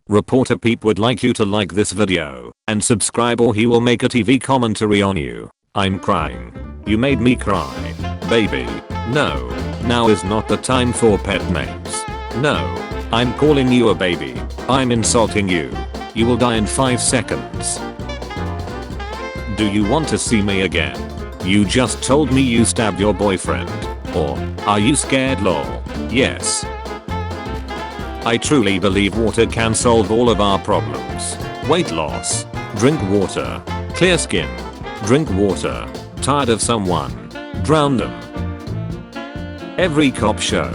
Reporter Peep would like you to like this video and subscribe or he will make a TV commentary on you. I'm crying. You made me cry. Baby. No. Now is not the time for pet names. No. I'm calling you a baby. I'm insulting you. You will die in 5 seconds. Do you want to see me again? You just told me you stabbed your boyfriend. Or, are you scared lol? Yes. I truly believe water can solve all of our problems. Weight loss. Drink water. Clear skin. Drink water. Tired of someone? Drown them. Every cop show.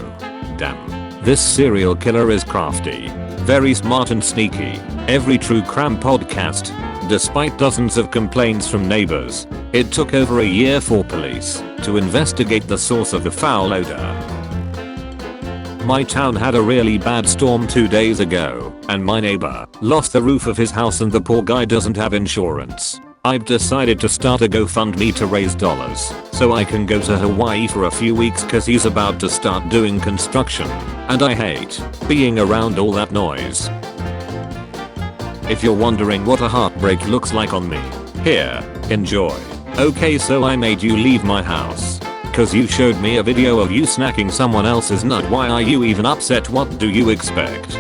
Damn. This serial killer is crafty. Very smart and sneaky. Every true crime podcast. Despite dozens of complaints from neighbors, it took over a year for police to investigate the source of the foul odor. My town had a really bad storm 2 days ago, and my neighbor lost the roof of his house and the poor guy doesn't have insurance. I've decided to start a GoFundMe to raise dollars so I can go to Hawaii for a few weeks cause he's about to start doing construction, and I hate being around all that noise. If you're wondering what a heartbreak looks like on me, here, enjoy. Okay, so I made you leave my house cause you showed me a video of you snacking someone else's nut. Why are you even upset? What do you expect?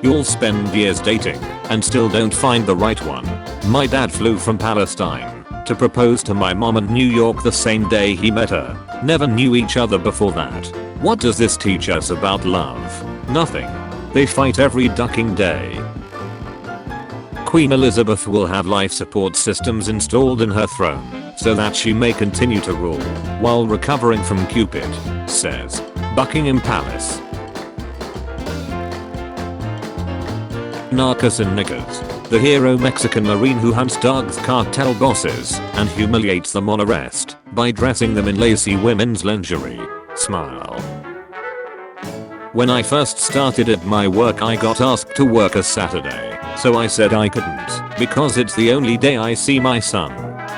You'll spend years dating and still don't find the right one. My dad flew from Palestine to propose to my mom in New York the same day he met her. Never knew each other before that. What does this teach us about love? Nothing. They fight every ducking day. Queen Elizabeth will have life support systems installed in her throne so that she may continue to rule while recovering from Cupid, says Buckingham Palace. Narcos and Niggers. The hero Mexican Marine who hunts drugs cartel bosses and humiliates them on arrest by dressing them in lacy women's lingerie. Smile. When I first started at my work I got asked to work a Saturday, so I said I couldn't because it's the only day I see my son.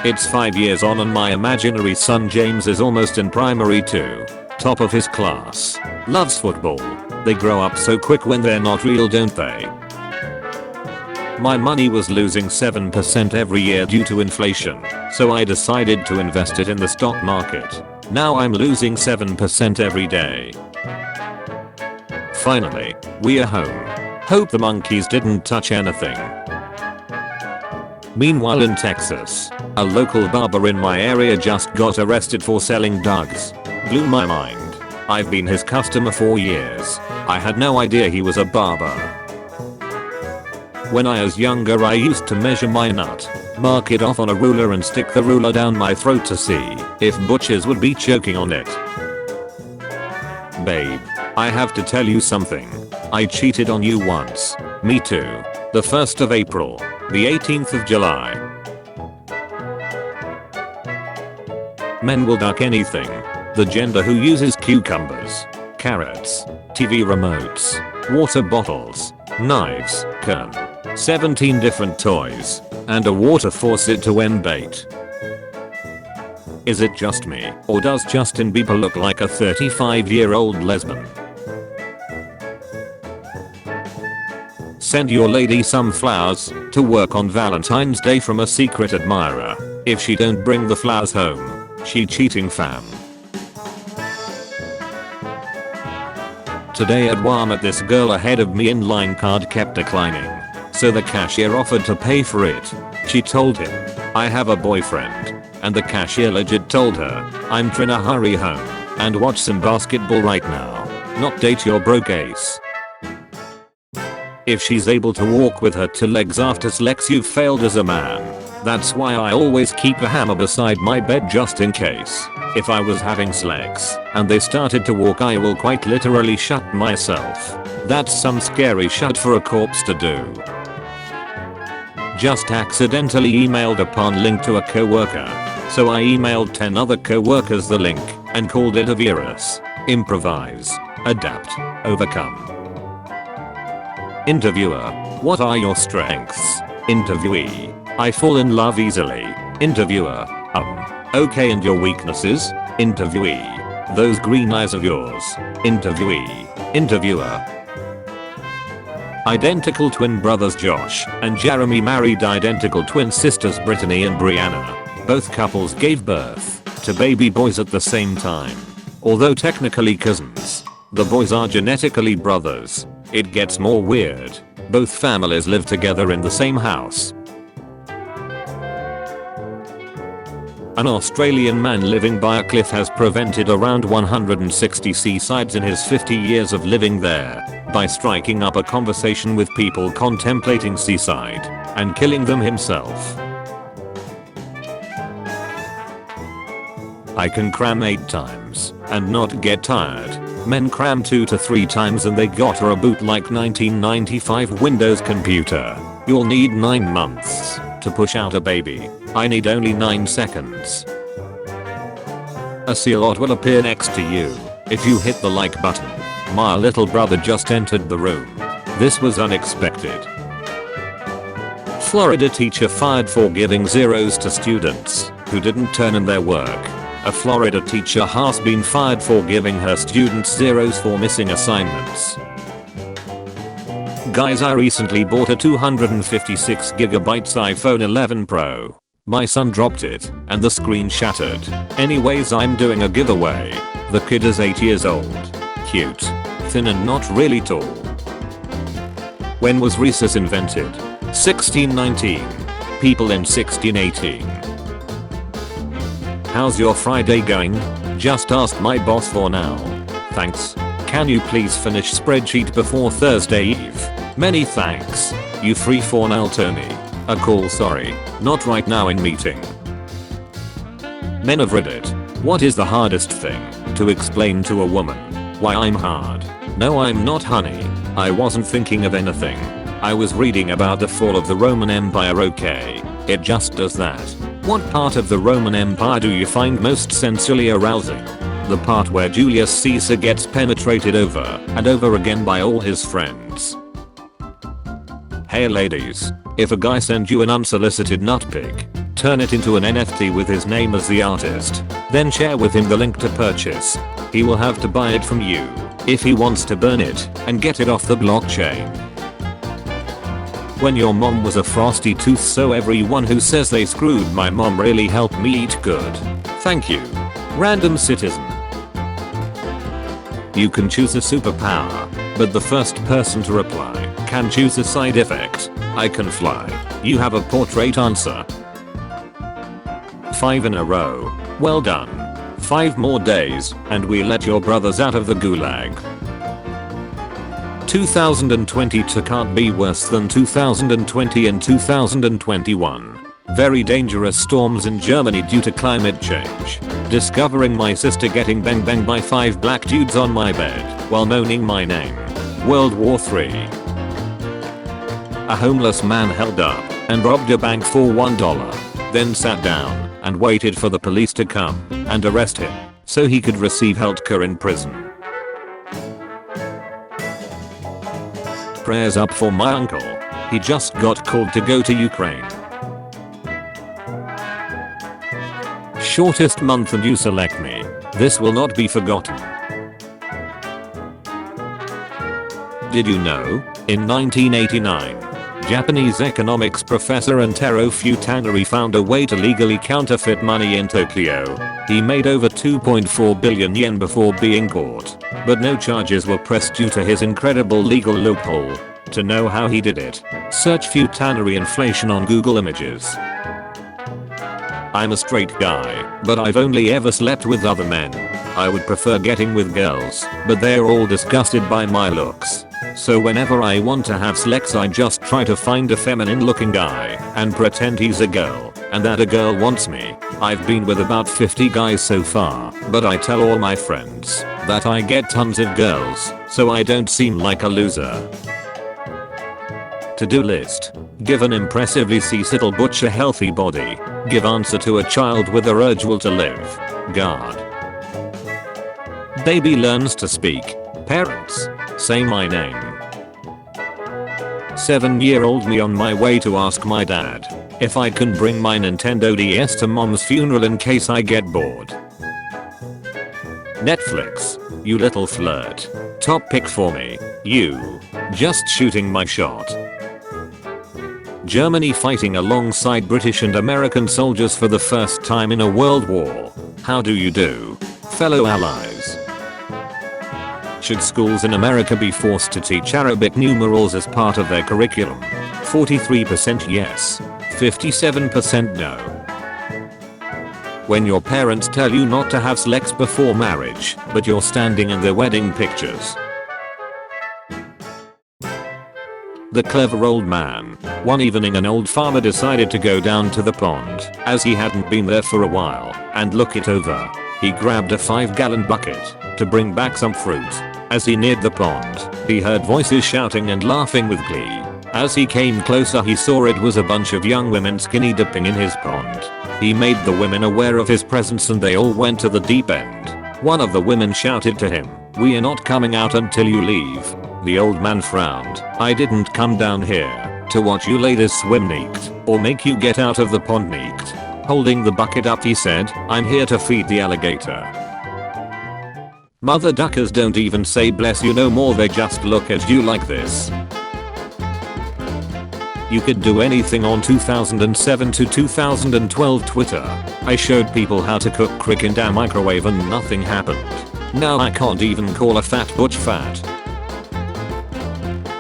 It's 5 years on and my imaginary son James is almost in primary 2. Top of his class. Loves football. They grow up so quick when they're not real, don't they? My money was losing 7% every year due to inflation, so I decided to invest it in the stock market. Now I'm losing 7% every day. Finally, we are home. Hope the monkeys didn't touch anything. Meanwhile in Texas, a local barber in my area just got arrested for selling drugs. Blew my mind. I've been his customer for years. I had no idea he was a barber. When I was younger I used to measure my nut, mark it off on a ruler and stick the ruler down my throat to see if butchers would be choking on it. Babe, I have to tell you something. I cheated on you once. Me too. The 1st of April. The 18th of July. Men will duck anything. The gender who uses cucumbers, carrots, TV remotes, water bottles, knives, can, 17 different toys, and a water faucet to end bait. Is it just me, or does Justin Bieber look like a 35-year-old lesbian? Send your lady some flowers to work on Valentine's Day from a secret admirer. If she don't bring the flowers home, she cheating fam. Today at Walmart this girl ahead of me in line card kept declining, so the cashier offered to pay for it. She told him, I have a boyfriend, and the cashier legit told her, I'm tryna hurry home and watch some basketball right now, not date your broke ace. If she's able to walk with her 2 legs after sex you've failed as a man. That's why I always keep a hammer beside my bed just in case. If I was having sex and they started to walk I will quite literally shut myself. That's some scary shit for a corpse to do. Just accidentally emailed a porn link to a coworker. So I emailed 10 other coworkers the link and called it a virus. Improvise. Adapt. Overcome. Interviewer, what are your strengths? Interviewee, I fall in love easily. Interviewer, okay, and your weaknesses? Interviewee, those green eyes of yours. Interviewee, interviewer. Identical twin brothers Josh and Jeremy married identical twin sisters Brittany and Brianna. Both couples gave birth to baby boys at the same time. Although technically cousins, the boys are genetically brothers. It gets more weird. Both families live together in the same house. An Australian man living by a cliff has prevented around 160 seasides in his 50 years of living there by striking up a conversation with people contemplating seaside and killing them himself. I can cram 8 times and not get tired. Men cram 2 to 3 times and they got a reboot like 1995 Windows computer. You'll need 9 months to push out a baby. I need only 9 seconds. A seal will appear next to you if you hit the like button. My little brother just entered the room. This was unexpected. Florida teacher fired for giving zeros to students who didn't turn in their work. A Florida teacher has been fired for giving her students zeros for missing assignments. Guys, I recently bought a 256GB iPhone 11 Pro. My son dropped it and the screen shattered. Anyways, I'm doing a giveaway. The kid is 8 years old. Cute. Thin and not really tall. When was recess invented? 1619. People in 1618. How's your Friday going? Just asked my boss for now. Thanks. Can you please finish spreadsheet before Thursday Eve? Many thanks. You free for now, Tony? A call, sorry. Not right now, in meeting. Men of Reddit. What is the hardest thing to explain to a woman? Why I'm hard. No, I'm not, honey. I wasn't thinking of anything. I was reading about the fall of the Roman Empire. Okay. It just does that. What part of the Roman Empire do you find most sensually arousing? The part where Julius Caesar gets penetrated over and over again by all his friends. Hey ladies, if a guy sends you an unsolicited nut pic, turn it into an NFT with his name as the artist, then share with him the link to purchase. He will have to buy it from you if he wants to burn it and get it off the blockchain. When your mom was a frosty tooth, so everyone who says they screwed my mom really helped me eat good. Thank you. Random citizen. You can choose a superpower, but the first person to reply can choose a side effect. I can fly. You have a portrait answer. 5 in a row. Well done. 5 more days, and we let your brothers out of the gulag. 2022 can't be worse than 2020 and 2021. Very dangerous storms in Germany due to climate change. Discovering my sister getting banged by 5 black dudes on my bed while moaning my name. World War III. A homeless man held up and robbed a bank for $1, then sat down and waited for the police to come and arrest him so he could receive healthcare in prison. Prayers up for my uncle. He just got called to go to Ukraine. Shortest month and you select me. This will not be forgotten. Did you know? In 1989, Japanese economics professor Antero Futanari found a way to legally counterfeit money in Tokyo. He made over 2.4 billion yen before being caught, but no charges were pressed due to his incredible legal loophole. To know how he did it, search Futanari inflation on Google Images. I'm a straight guy, but I've only ever slept with other men. I would prefer getting with girls, but they're all disgusted by my looks. So whenever I want to have sex, I just try to find a feminine looking guy and pretend he's a girl and that a girl wants me. I've been with about 50 guys so far, but I tell all my friends that I get tons of girls, so I don't seem like a loser. To-do list. Give an impressively little butch a healthy body. Give answer to a child with a urge will to live. Guard. Baby learns to speak. Parents. Say my name. 7-year-old me on my way to ask my dad if I can bring my Nintendo DS to mom's funeral in case I get bored. Netflix. You little flirt. Top pick for me. You. Just shooting my shot. Germany fighting alongside British and American soldiers for the first time in a world war. How do you do, fellow allies? Should schools in America be forced to teach Arabic numerals as part of their curriculum? 43% yes, 57% no. When your parents tell you not to have sex before marriage, but you're standing in their wedding pictures. The clever old man. One evening an old farmer decided to go down to the pond, as he hadn't been there for a while, and look it over. He grabbed a 5-gallon bucket to bring back some fruit. As he neared the pond, he heard voices shouting and laughing with glee. As he came closer he saw it was a bunch of young women skinny dipping in his pond. He made the women aware of his presence and they all went to the deep end. One of the women shouted to him, "We are not coming out until you leave." The old man frowned. "I didn't come down here to watch you ladies swim naked or make you get out of the pond naked." Holding the bucket up he said, "I'm here to feed the alligator." Mother duckers don't even say bless you no more, they just look at you like this. You could do anything on 2007 to 2012 Twitter. I showed people how to cook crick in a microwave and nothing happened. Now I can't even call a fat butch fat.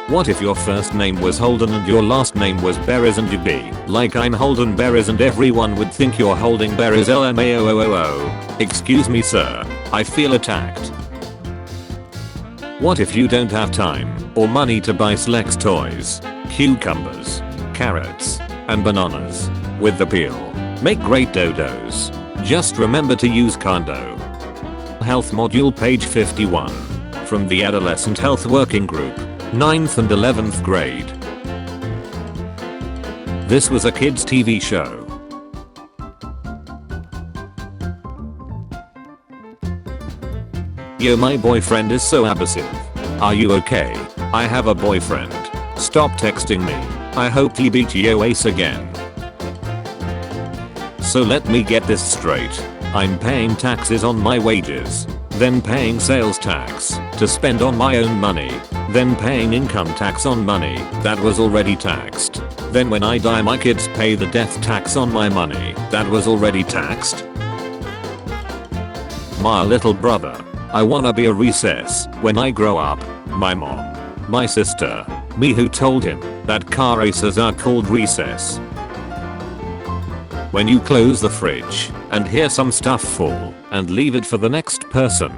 What if your first name was Holden and your last name was Berries and you be like I'm Holden Berries and everyone would think you're holding berries LMAOOOO. Excuse me sir, I feel attacked. What if you don't have time or money to buy Slex toys, cucumbers, carrots, and bananas with the peel? Make great dodos. Just remember to use condo. Health module page 51. From the Adolescent Health Working Group. 9th and 11th grade. This was a kids TV show. Yo, my boyfriend is so abusive. Are you okay? I have a boyfriend. Stop texting me. I hope he beat your ace again. So let me get this straight. I'm paying taxes on my wages, then paying sales tax to spend on my own money, then paying income tax on money that was already taxed. Then when I die my kids pay the death tax on my money that was already taxed. My little brother. I wanna be a recess when I grow up. My mom. My sister. Me who told him that car races are called recess. When you close the fridge and hear some stuff fall and leave it for the next person.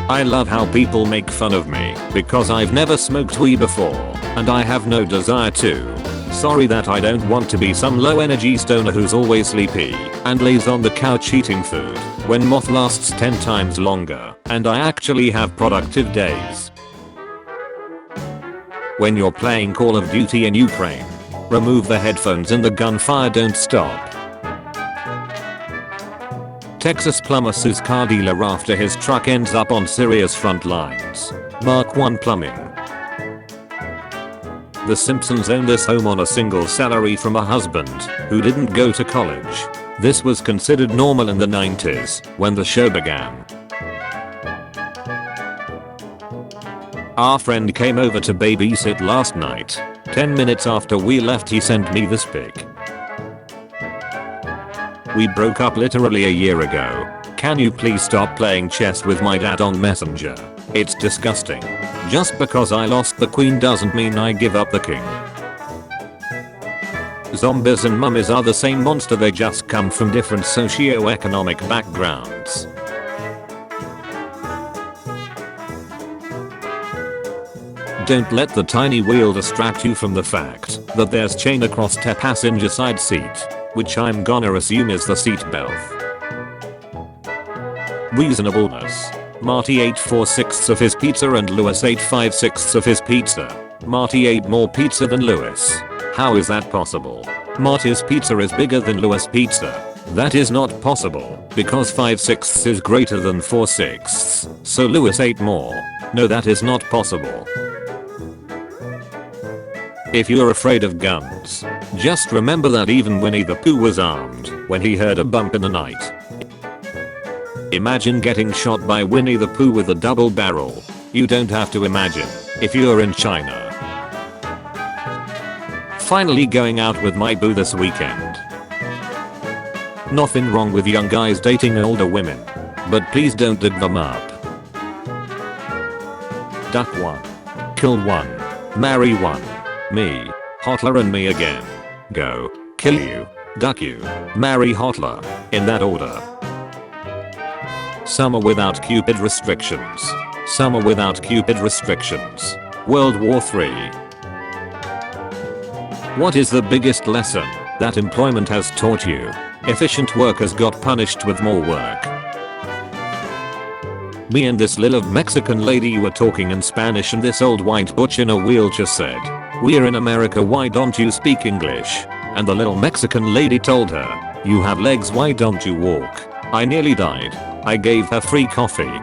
I love how people make fun of me because I've never smoked weed before and I have no desire to. Sorry that I don't want to be some low energy stoner who's always sleepy and lays on the couch eating food when moth lasts 10 times longer and I actually have productive days. When you're playing Call of Duty in Ukraine, remove the headphones and the gunfire don't stop. Texas plumber sues car dealer after his truck ends up on Syria's front lines. Mark 1 Plumbing. The Simpsons own this home on a single salary from a husband who didn't go to college. This was considered normal in the 90s when the show began. Our friend came over to babysit last night. 10 minutes after we left he sent me this pic. We broke up literally a year ago. Can you please stop playing chess with my dad on Messenger? It's disgusting. Just because I lost the queen doesn't mean I give up the king. Zombies and mummies are the same monster, they just come from different socio-economic backgrounds. Don't let the tiny wheel distract you from the fact that there's chain across the passenger side seat, which I'm gonna assume is the seat belt. Reasonableness. Marty ate 4/6 of his pizza and Lewis ate 5/6 of his pizza. Marty ate more pizza than Lewis. How is that possible? Marty's pizza is bigger than Lewis' pizza. That is not possible, because 5/6 is greater than 4/6, so Lewis ate more. No, that is not possible. If you're afraid of guns, just remember that even Winnie the Pooh was armed when he heard a bump in the night. Imagine getting shot by Winnie the Pooh with a double barrel. You don't have to imagine if you're in China. Finally going out with my boo this weekend. Nothing wrong with young guys dating older women, but please don't dig them up. Duck 1. Kill 1. Marry 1. Me. Hotler and me again. Go. Kill you. Duck you. Marry Hotler. In that order. Summer without Cupid restrictions. Summer without Cupid restrictions. World War III. What is the biggest lesson that employment has taught you? Efficient workers got punished with more work. Me and this little Mexican lady were talking in Spanish and this old white butch in a wheelchair said, "We're in America, why don't you speak English?" And the little Mexican lady told her, "You have legs, why don't you walk?" I nearly died. I gave her free coffee.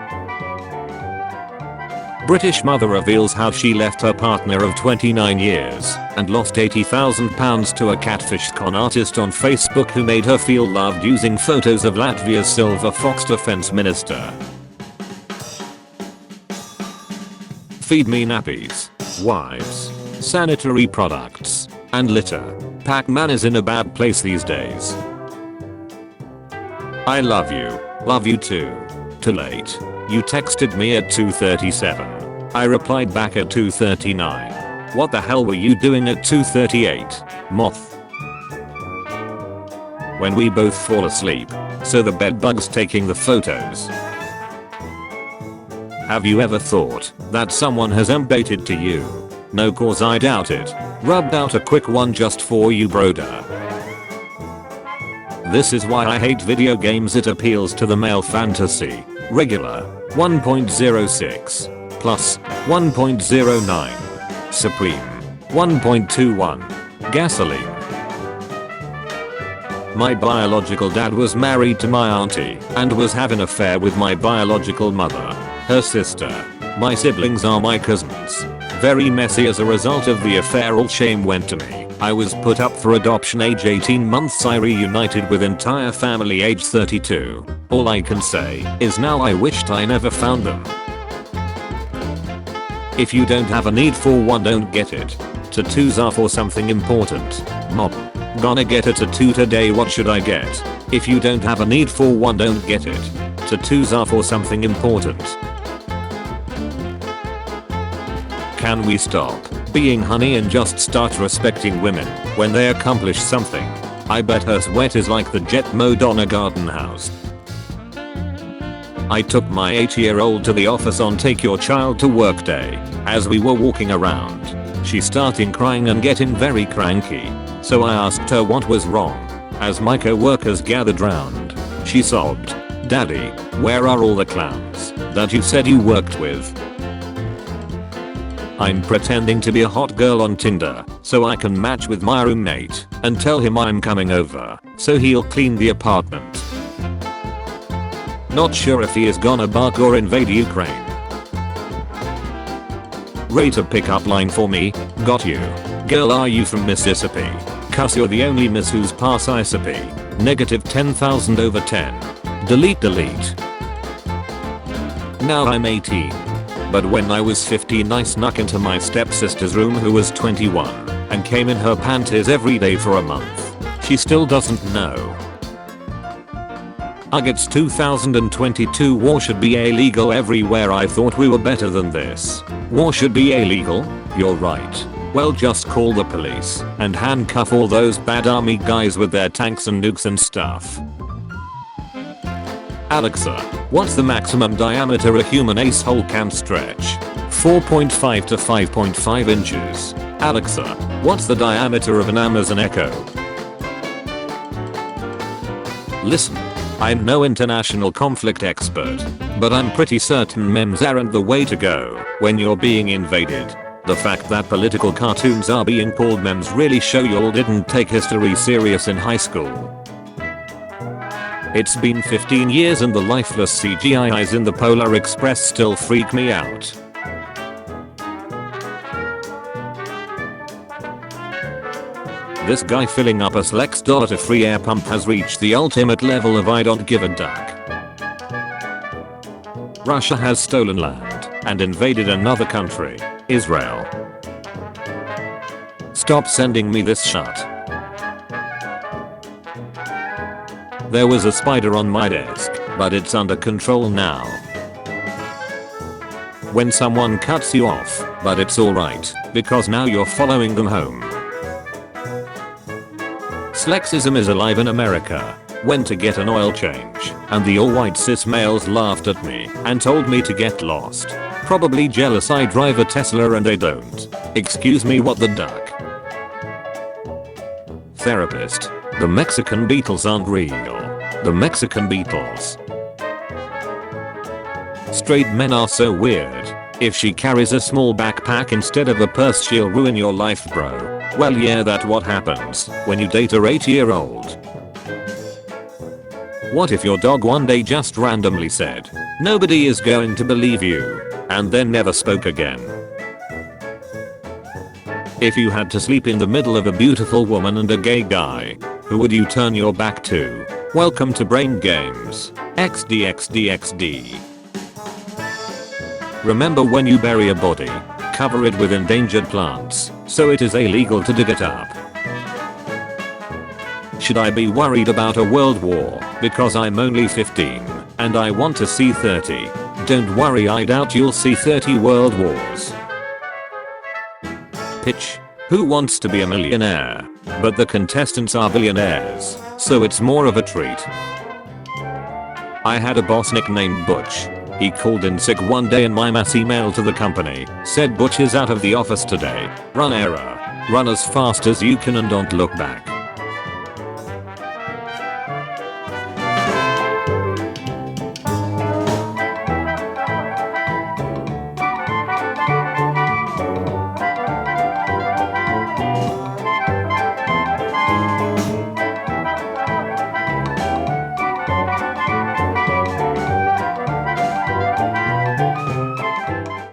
British mother reveals how she left her partner of 29 years and lost £80,000 to a catfish con artist on Facebook who made her feel loved using photos of Latvia's Silver Fox defense minister. Feed me nappies, wives, sanitary products, and litter. Pac-Man is in a bad place these days. I love you. Love you too. Too late. You texted me at 2:37. I replied back at 2:39. What the hell were you doing at 2:38, moth? When we both fall asleep, so the bed bug's taking the photos. Have you ever thought that someone has embaited to you? No, cause I doubt it. Rubbed out a quick one just for you, broda. This is why I hate video games. It appeals to the male fantasy. Regular 1.06 plus 1.09 Supreme 1.21 Gasoline. My biological dad was married to my auntie and was having an affair with my biological mother, her sister. My siblings are my cousins. Very messy as a result of the affair. All shame went to me. I was put up for adoption age 18 months. I reunited with entire family age 32. All I can say is now I wished I never found them. If you don't have a need for one, don't get it. Tattoos are for something important. Mom, gonna get a tattoo today, what should I get? If you don't have a need for one, don't get it. Tattoos are for something important. Can we stop being honey and just start respecting women when they accomplish something? I bet her sweat is like the jet mode on a garden house. I took my 8-year-old to the office on take your child to work day. As we were walking around, she started crying and getting very cranky. So I asked her what was wrong. As my co-workers gathered round, she sobbed, "Daddy, where are all the clowns that you said you worked with?" I'm pretending to be a hot girl on Tinder so I can match with my roommate and tell him I'm coming over so he'll clean the apartment. Not sure if he is gonna bark or invade Ukraine. Rate a pickup line for me. Got you. Girl, are you from Mississippi? Cuss, you're the only miss who's pass ISP. Negative 10,000 over 10. Delete. Now I'm 18. But when I was 15 I snuck into my stepsister's room who was 21 and came in her panties every day for a month. She still doesn't know. It's 2022. War should be illegal everywhere. I thought we were better than this. War should be illegal? You're right. Well, just call the police and handcuff all those bad army guys with their tanks and nukes and stuff. Alexa, what's the maximum diameter a human asshole can stretch? 4.5 to 5.5 inches. Alexa, what's the diameter of an Amazon Echo? Listen, I'm no international conflict expert, but I'm pretty certain memes aren't the way to go when you're being invaded. The fact that political cartoons are being called memes really show y'all didn't take history serious in high school. It's been 15 years and the lifeless CGI eyes in the Polar Express still freak me out. This guy filling up a Slex $1 free air pump has reached the ultimate level of I don't give a duck. Russia has stolen land and invaded another country, Israel. Stop sending me this shit. There was a spider on my desk, but it's under control now. When someone cuts you off, but it's alright, because now you're following them home. Slexism is alive in America. Went to get an oil change, and the all-white cis males laughed at me and told me to get lost. Probably jealous I drive a Tesla and they don't. Excuse me, what the duck? Therapist. The Mexican Beatles aren't real. The Mexican Beatles. Straight men are so weird. If she carries a small backpack instead of a purse, she'll ruin your life, bro. Well, yeah, that's what happens when you date a 8-year-old. What if your dog one day just randomly said, "Nobody is going to believe you," and then never spoke again? If you had to sleep in the middle of a beautiful woman and a gay guy, who would you turn your back to? Welcome to Brain Games. XDXDXD. Remember, when you bury a body, cover it with endangered plants, so it is illegal to dig it up. Should I be worried about a world war because I'm only 15 and I want to see 30? Don't worry, I doubt you'll see 30 world wars. Pitch. Who wants to be a millionaire? But the contestants are billionaires, so it's more of a treat. I had a boss nicknamed Butch. He called in sick one day and my mass email to the company said, "Butch is out of the office today. Run error. Run as fast as you can and don't look back."